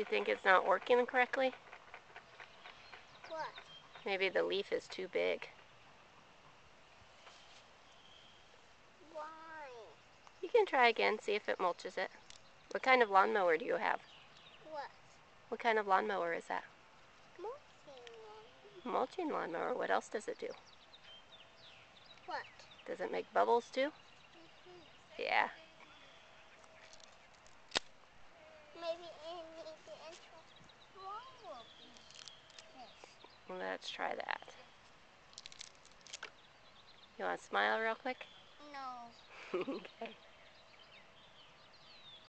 Do you think it's not working correctly? What? Maybe the leaf is too big. Why? You can try again, see if it mulches it. What kind of lawnmower do you have? What? What kind of lawnmower is that? Mulching. Mulching lawnmower. What else does it do? What? Does it make bubbles too? Yeah. Maybe it needs the intro. Wrong with this. Let's try that. You want to smile real quick? No. Okay.